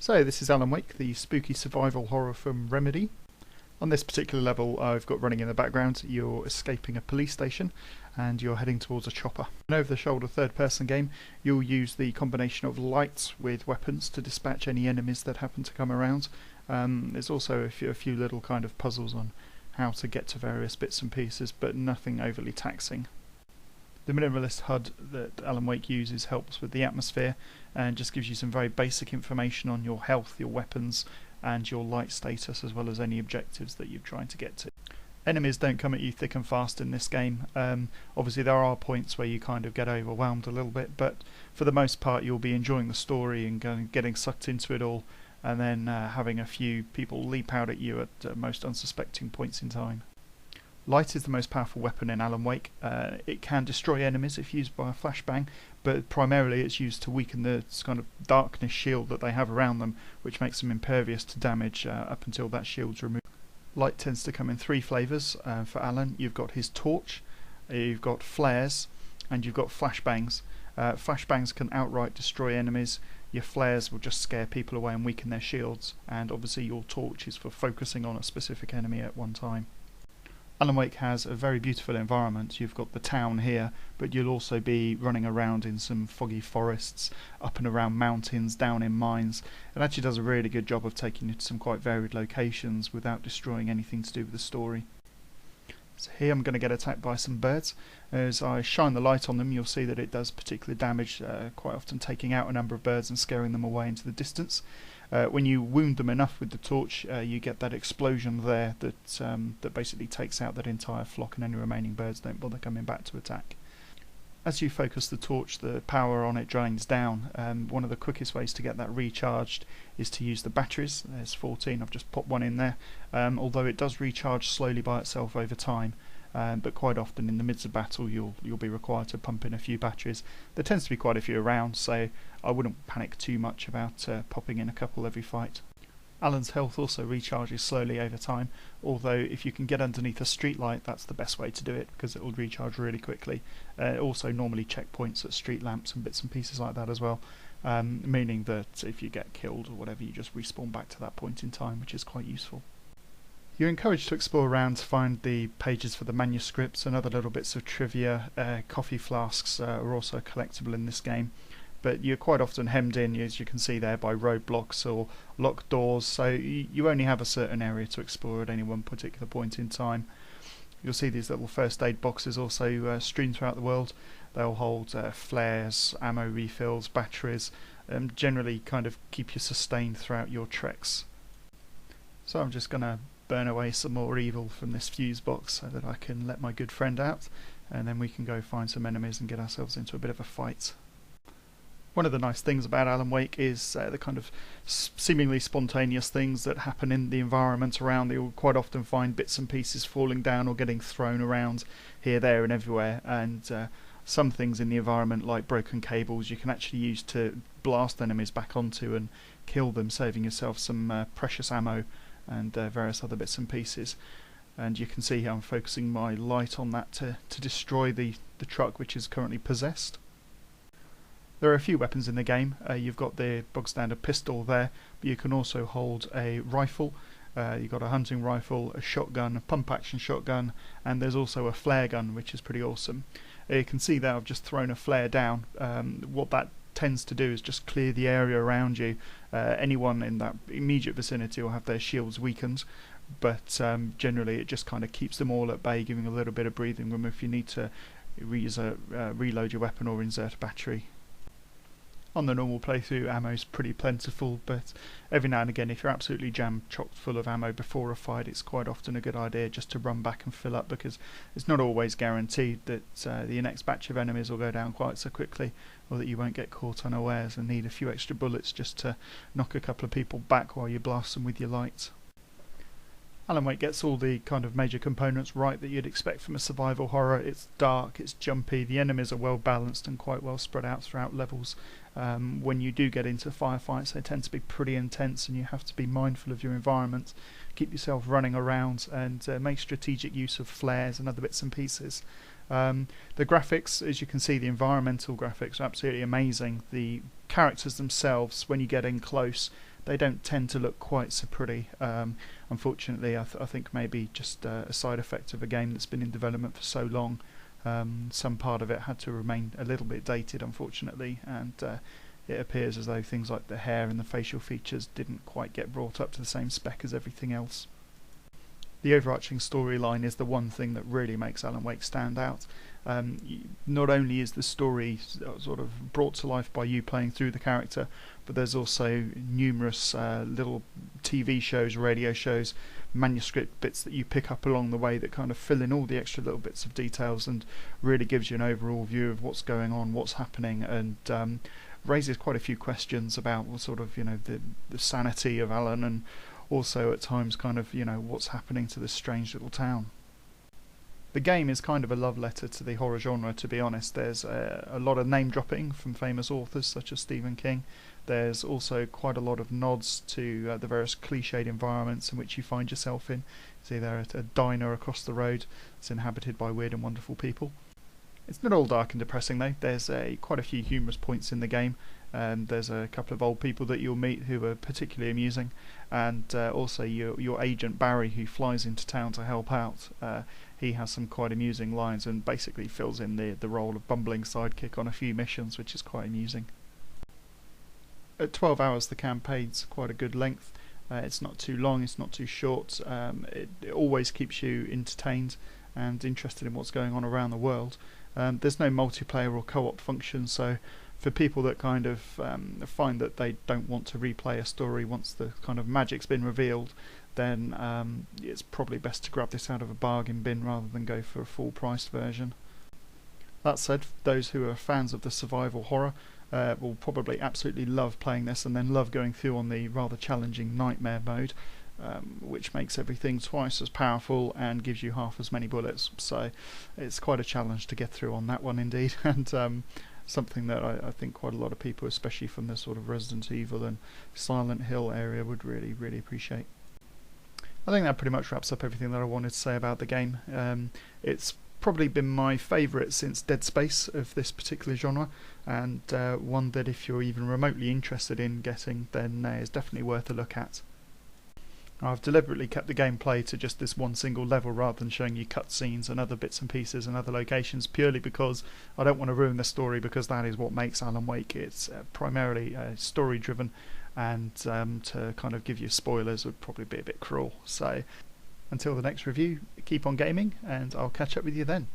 So this is Alan Wake, the spooky survival horror from Remedy. On this particular level I've got running in the background, you're escaping a police station and you're heading towards a chopper. An over-the-shoulder third-person game, you'll use the combination of lights with weapons to dispatch any enemies that happen to come around. There's also a few little kind of puzzles on how to get to various bits and pieces, but nothing overly taxing. The minimalist HUD that Alan Wake uses helps with the atmosphere and just gives you some very basic information on your health, your weapons and your light status, as well as any objectives that you're trying to get to. Enemies don't come at you thick and fast in this game. Obviously there are points where you kind of get overwhelmed a little bit, but for the most part you'll be enjoying the story and getting sucked into it all, and then having a few people leap out at you at most unsuspecting points in time. Light is the most powerful weapon in Alan Wake. It can destroy enemies if used by a flashbang, but primarily it's used to weaken the kind of darkness shield that they have around them, which makes them impervious to damage up until that shield's removed. Light tends to come in three flavours for Alan. You've got his torch, you've got flares, and you've got flashbangs. Flashbangs can outright destroy enemies. Your flares will just scare people away and weaken their shields, and obviously your torch is for focusing on a specific enemy at one time. Alan Wake has a very beautiful environment. You've got the town here, but you'll also be running around in some foggy forests, up and around mountains, down in mines. It actually does a really good job of taking you to some quite varied locations without destroying anything to do with the story. So here I'm going to get attacked by some birds. As I shine the light on them, you'll see that it does particular damage, quite often taking out a number of birds and scaring them away into the distance. When you wound them enough with the torch, you get that explosion there that basically takes out that entire flock, and any remaining birds don't bother coming back to attack. As you focus the torch, the power on it drains down. One of the quickest ways to get that recharged is to use the batteries. There's 14, I've just popped one in there, although it does recharge slowly by itself over time. But quite often in the midst of battle you'll be required to pump in a few batteries. There tends to be quite a few around, so I wouldn't panic too much about popping in a couple every fight. Alan's health also recharges slowly over time, although if you can get underneath a street light, that's the best way to do it, because it will recharge really quickly. Also normally checkpoints at street lamps and bits and pieces like that as well, meaning that if you get killed or whatever, you just respawn back to that point in time, which is quite useful. You're encouraged to explore around to find the pages for the manuscripts and other little bits of trivia. Coffee flasks are also collectible in this game, but you're quite often hemmed in, as you can see there, by roadblocks or locked doors, so you only have a certain area to explore at any one particular point in time. You'll see these little first aid boxes also strewn throughout the world. They'll hold flares, ammo refills, batteries, and generally kind of keep you sustained throughout your treks. So I'm just going to burn away some more evil from this fuse box so that I can let my good friend out, and then we can go find some enemies and get ourselves into a bit of a fight. One of the nice things about Alan Wake is the kind of seemingly spontaneous things that happen in the environment around. You'll quite often find bits and pieces falling down or getting thrown around here, there and everywhere, and some things in the environment, like broken cables, you can actually use to blast enemies back onto and kill them, saving yourself some precious ammo and various other bits and pieces. And you can see how I'm focusing my light on that to destroy the truck, which is currently possessed. There are a few weapons in the game. You've got the bog standard pistol there, but you can also hold a rifle. You've got a hunting rifle, a shotgun, a pump action shotgun, and there's also a flare gun, which is pretty awesome. You can see that I've just thrown a flare down. What that tends to do is just clear the area around you. Anyone in that immediate vicinity will have their shields weakened, but generally it just kind of keeps them all at bay, giving a little bit of breathing room if you need to reload your weapon or insert a battery. On the normal playthrough, ammo's pretty plentiful, but every now and again, if you're absolutely jam-chocked full of ammo before a fight, it's quite often a good idea just to run back and fill up, because it's not always guaranteed that the next batch of enemies will go down quite so quickly, or that you won't get caught unawares and need a few extra bullets just to knock a couple of people back while you blast them with your light. Alan Wake gets all the kind of major components right that you'd expect from a survival horror. It's dark, it's jumpy, the enemies are well balanced and quite well spread out throughout levels. When you do get into firefights, they tend to be pretty intense, and you have to be mindful of your environment, keep yourself running around, and make strategic use of flares and other bits and pieces. The graphics, as you can see, the environmental graphics are absolutely amazing. The characters themselves, when you get in close, they don't tend to look quite so pretty. Unfortunately, I think maybe just a side effect of a game that's been in development for so long. Some part of it had to remain a little bit dated, unfortunately, and it appears as though things like the hair and the facial features didn't quite get brought up to the same spec as everything else. The overarching storyline is the one thing that really makes Alan Wake stand out. Not only is the story sort of brought to life by you playing through the character, but there's also numerous little TV shows, radio shows, manuscript bits that you pick up along the way that kind of fill in all the extra little bits of details and really gives you an overall view of what's going on, what's happening, and raises quite a few questions about sort of, you know, the sanity of Alan, and also at times kind of, you know, what's happening to this strange little town. The game is kind of a love letter to the horror genre, to be honest. There's a lot of name dropping from famous authors such as Stephen King. There's also quite a lot of nods to the various cliched environments in which you find yourself in. See there at a diner across the road that's inhabited by weird and wonderful people. It's not all dark and depressing though. There's quite a few humorous points in the game. There's a couple of old people that you'll meet who are particularly amusing, and also your agent Barry, who flies into town to help out. He has some quite amusing lines and basically fills in the role of bumbling sidekick on a few missions, which is quite amusing. At 12 hours the campaign's quite a good length. It's not too long, it's not too short. It always keeps you entertained and interested in what's going on around the world. There's no multiplayer or co-op function, so for people that kind of find that they don't want to replay a story once the kind of magic's been revealed, then it's probably best to grab this out of a bargain bin rather than go for a full priced version. That said, those who are fans of the survival horror will probably absolutely love playing this, and then love going through on the rather challenging nightmare mode, which makes everything twice as powerful and gives you half as many bullets. So it's quite a challenge to get through on that one indeed, and something that I think quite a lot of people, especially from the sort of Resident Evil and Silent Hill area, would really, really appreciate. I think that pretty much wraps up everything that I wanted to say about the game. It's probably been my favourite since Dead Space of this particular genre, and one that if you're even remotely interested in getting, then is definitely worth a look at. I've deliberately kept the gameplay to just this one single level rather than showing you cutscenes and other bits and pieces and other locations, purely because I don't want to ruin the story, because that is what makes Alan Wake. It's primarily story driven, and to kind of give you spoilers would probably be a bit cruel. So until the next review, keep on gaming, and I'll catch up with you then.